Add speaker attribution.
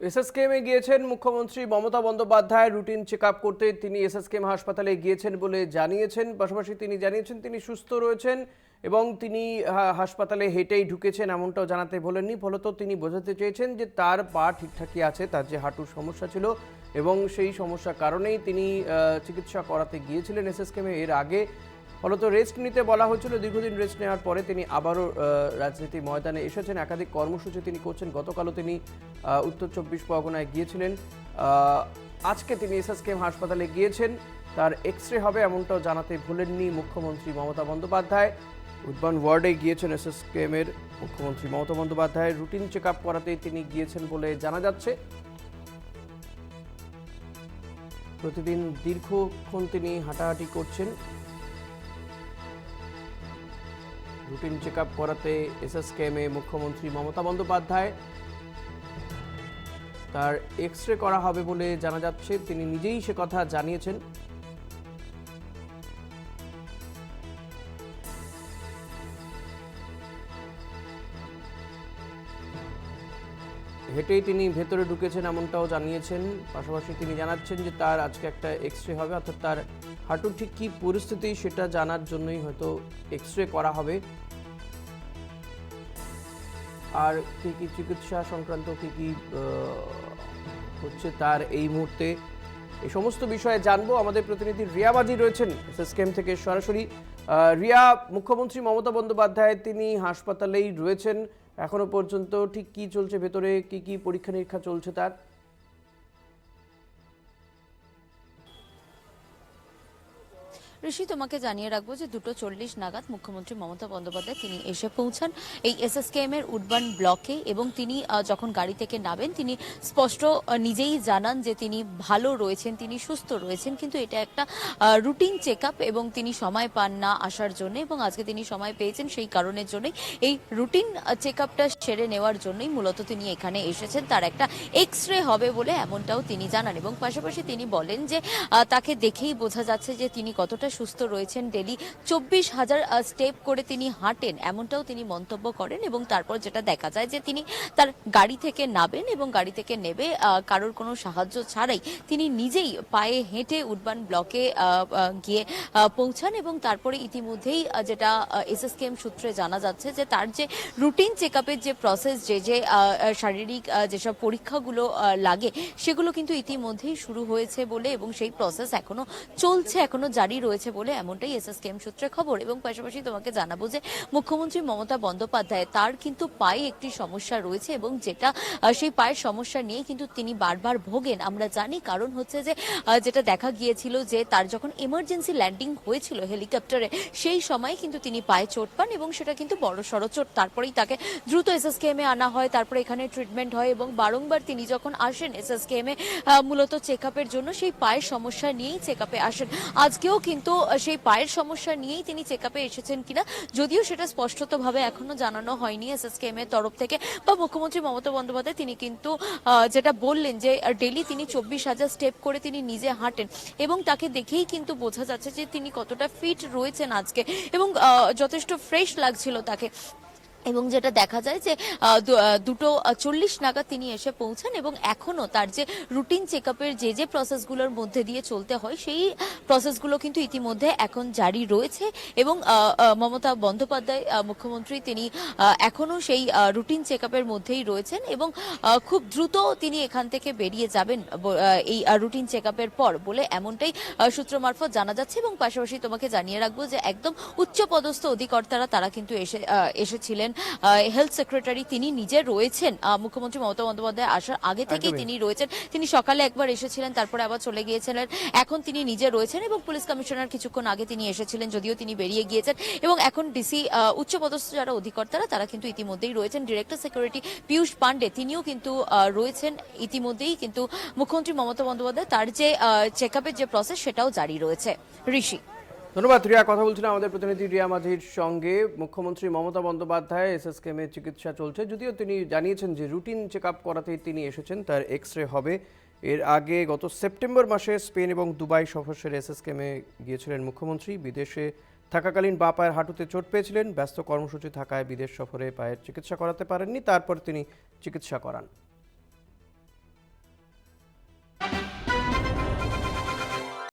Speaker 1: এসএসকেএমে গিয়েছেন মুখ্যমন্ত্রী Mamata Bandyopadhyay routine check up করতে। তিনি এসএসকেএম হাসপাতালে গিয়েছেন বলে জানিয়েছেন। পাশাপাশি তিনি জানিয়েছেন তিনি সুস্থ রয়েছেন এবং তিনি হাসপাতালে হেঁটেই ঢুকেছেন এমনটাও জানাতে বলেননি। ফলত তিনি বোঝাতে চেয়েছেন যে তার পা ঠিকঠাকই আছে, তার যে হাঁটুর সমস্যা ছিল এবং সেই সমস্যার কারণেই তিনি চিকিৎসা করাতে গিয়েছিলেন এসএসকেএমে এর আগে। ফলত রেস্ট নিতে বলা হয়েছিল। দীর্ঘদিন রেস্ট নেওয়ার পরে তিনি আবারও রাজনীতি ময়দানে এসেছেন। একাধিক কর্মসূচি তিনি করছেন। গতকালও তিনি উত্তর ২৪ পরগনায় গিয়েছিলেন। আজকে তিনি এসএসকেএম হাসপাতালে গিয়েছেন। তার এক্সরে হবে এমনটাও জানাতে ভুলেননি মুখ্যমন্ত্রী মমতা বন্দ্যোপাধ্যায়। উডবান ওয়ার্ডে গিয়েছেন এসএসকেএমের মুখ্যমন্ত্রী Mamata Bandyopadhyay. Routine check up করাতেই তিনি গিয়েছেন বলে জানা যাচ্ছে। প্রতিদিন দীর্ঘক্ষণ তিনি হাঁটাহাঁটি করছেন। রুটিন চেক আপ করাতে এসএসকেএমে মুখ্যমন্ত্রী মমতা বন্দ্যোপাধ্যায়। তার এক্সরে করা হবে বলে জানা যাচ্ছে। তিনি নিজেই সে কথা জানিয়েছেন। হেঁটেই তিনি ভেতরে ঢুকেছেন এমনটাও জানিয়েছেন। পাশাপাশি তিনি জানাচ্ছেন যে তার আজকে একটা এক্সরে হবে, অর্থাৎ তার হাঁটুর ঠিক কী পরিস্থিতি সেটা জানার জন্যই হয়তো এক্সরে করা হবে। আর কী কী চিকিৎসা সংক্রান্ত কী কী হচ্ছে তার এই মুহূর্তে এই সমস্ত বিষয়ে জানবো। আমাদের প্রতিনিধি রিয়া মাঝি রয়েছেন এসএসকেএম থেকে সরাসরি। রিয়া, মুখ্যমন্ত্রী মমতা বন্দ্যোপাধ্যায় তিনি হাসপাতালেই রয়েছেন এখনো পর্যন্ত। ঠিক কি চলছে ভেতরে, কি কি পরীক্ষা নিরীক্ষা চলছে তার?
Speaker 2: ঋষি, তোমাকে জানিয়ে রাখবো যে 2:40 নাগাদ মুখ্যমন্ত্রী মমতা বন্দ্যোপাধ্যায় তিনি এসে পৌঁছান এই এসএসকেএম এর উডবান ব্লকে এবং তিনি যখন গাড়ি থেকে নামেন তিনি স্পষ্ট নিজেই জানান যে তিনি ভালো রয়েছেন, তিনি সুস্থ রয়েছেন, কিন্তু এটা একটা রুটিন চেক আপ এবং তিনি সময় পান না আসার জন্য এবং আজকে তিনি সময় পেয়েছেন। সেই কারণের জন্যই এই রুটিন চেক আপটা সেরে নেওয়ার জন্যই মূলত তিনি এখানে এসেছেন। তার একটা এক্সরে হবে বলে এমনটাও তিনি জানান এবং পাশাপাশি তিনি বলেন যে তাকে দেখেই বোঝা যাচ্ছে যে তিনি কতটা সুস্থ রয়েছেন। ডেলি 24,000 স্টেপ করে তিনি হাঁটেন এমনটাও তিনি মন্তব্য করেন এবং তারপর যেটা দেখা যায় যে তিনি তার গাড়ি থেকে নামেন এবং গাড়ি থেকে নেবে কারোর কোনো সাহায্য ছাড়াই তিনি নিজেই পায়ে হেঁটে উডবান ব্লকে গিয়ে পৌঁছান এবং তারপরে ইতিমধ্যেই যেটা এসএসকেএম সূত্রে জানা যাচ্ছে যে তার যে রুটিন চেকআপের যে প্রসেস, যে শারীরিক যেসব পরীক্ষাগুলো লাগে সেগুলো কিন্তু ইতিমধ্যেই শুরু হয়েছে বলে এবং সেই প্রসেস এখনো চলছে, এখনো জারি রয়েছে বলে এমনটাই এসএসকেএম সূত্রে খবর। এবং পাশাপাশি তোমাকে জানাবো যে মুখ্যমন্ত্রী মমতা বন্দ্যোপাধ্যায় তার কিন্তু পায়ে একটি সমস্যা রয়েছে এবং যেটা সেই পায়ের সমস্যা নিয়ে কিন্তু তিনি বারবার ভোগেন আমরা জানি। কারণ হচ্ছে যে যেটা দেখা গিয়েছিল যে তার যখন এমার্জেন্সি ল্যান্ডিং হয়েছিল হেলিকপ্টারে সেই সময় কিন্তু তিনি পায়ে চোট পান এবং সেটা কিন্তু বড় সড়ো চোট। তারপরেই তাকে দ্রুত এসএসকেএম এ আনা হয়, তারপরে এখানে ট্রিটমেন্ট হয় এবং বারংবার তিনি যখন আসেন এসএসকেএম এ মূলত চেক আপের জন্য সেই পায়ের সমস্যা নিয়েই চেক আপে আসেন। আজকেও কিন্তু সেই পায়ের সমস্যা নিয়েই তিনি চেক আপে এসেছেন কিনা যদিও সেটা স্পষ্টতভাবে এখনো জানানো হয়নি এসএসকেএম এর তরফ থেকে বা মুখ্যমন্ত্রী মমতা বন্দ্যোপাধ্যায় তিনি কিন্তু যেটা বললেন যে ডেলি তিনি 24,000 স্টেপ করে তিনি নিজে হাঁটেন এবং তাকে দেখেই কিন্তু বোঝা যাচ্ছে যে তিনি কতটা ফিট রয়েছেন আজকে এবং যথেষ্ট ফ্রেশ লাগছিল তাকে। এবং যেটা দেখা যায় যে 2:40 নাগাদ তিনি এসে পৌঁছান এবং এখনো তার যে রুটিন চেক আপের যে প্রসেসগুলোর মধ্যে দিয়ে চলতে হয় সেই প্রসেসগুলো কিন্তু ইতিমধ্যে এখন জারি রয়েছে এবং মমতা বন্দ্যোপাধ্যায় মুখ্যমন্ত্রী তিনি এখনো সেই রুটিন চেক আপের মধ্যেই রয়েছেন এবং খুব দ্রুত তিনি এখান থেকে বেরিয়ে যাবেন এই রুটিন চেক আপের পর বলে এমনটাই সূত্র মারফত জানা যাচ্ছে। এবং পাশাপাশি তোমাকে জানিয়ে রাখবো যে একদম উচ্চপদস্থ অধিকর্তারা তারা কিন্তু এসেছিলেন। হেলথ সেক্রেটারি তিনি নিজে রয়েছেন মুখ্যমন্ত্রী মমতা বন্দ্যোপাধ্যায় আসার আগে থেকেই তিনি রয়েছেন। তিনি সকালে একবার এসেছিলেন, তারপরে আবার চলে গিয়েছিলেন, এখন তিনি নিজে রয়েছেন এবং পুলিশ কমিশনার কিছুক্ষণ আগে তিনি এসেছিলেন যদিও তিনি বেরিয়ে গিয়েছেন এবং এখন ডিসি উচ্চপদস্থ যারা অধিকর্তারা তারা কিন্তু ইতিমধ্যেই রয়েছেন। ডিরেক্টর সিকিউরিটি পীযূষ পান্ডে তিনিও কিন্তু রয়েছেন ইতিমধ্যেই। কিন্তু মুখ্যমন্ত্রী মমতা বন্দ্যোপাধ্যায় তার যে চেক আপের যে প্রসেস সেটাও জারি রয়েছে। ঋষি,
Speaker 1: ধন্যবাদ রিয়া। কথা বলছিলাম আমাদের প্রতিনিধি রিয়া মাঝির সঙ্গে। মুখ্যমন্ত্রী মমতা বন্দ্যোপাধ্যায় এসএসকেএম এর চিকিৎসা চলছে, যদিও তিনি জানিয়েছেন যে রুটিন চেক আপ করাতেই তিনি এসেছেন, তার এক্সরে হবে। এর আগে গত সেপ্টেম্বর মাসে স্পেন এবং দুবাই সফর সেরে এসএসকেএম এ গিয়েছিলেন মুখ্যমন্ত্রী। বিদেশে থাকাকালীন বাঁ পায়ের হাঁটুতে চোট পেয়েছিলেন। ব্যস্ত কর্মসূচি থাকায় বিদেশ সফরে পায়ের চিকিৎসা করাতে পারেননি, তারপর তিনি চিকিৎসা করান।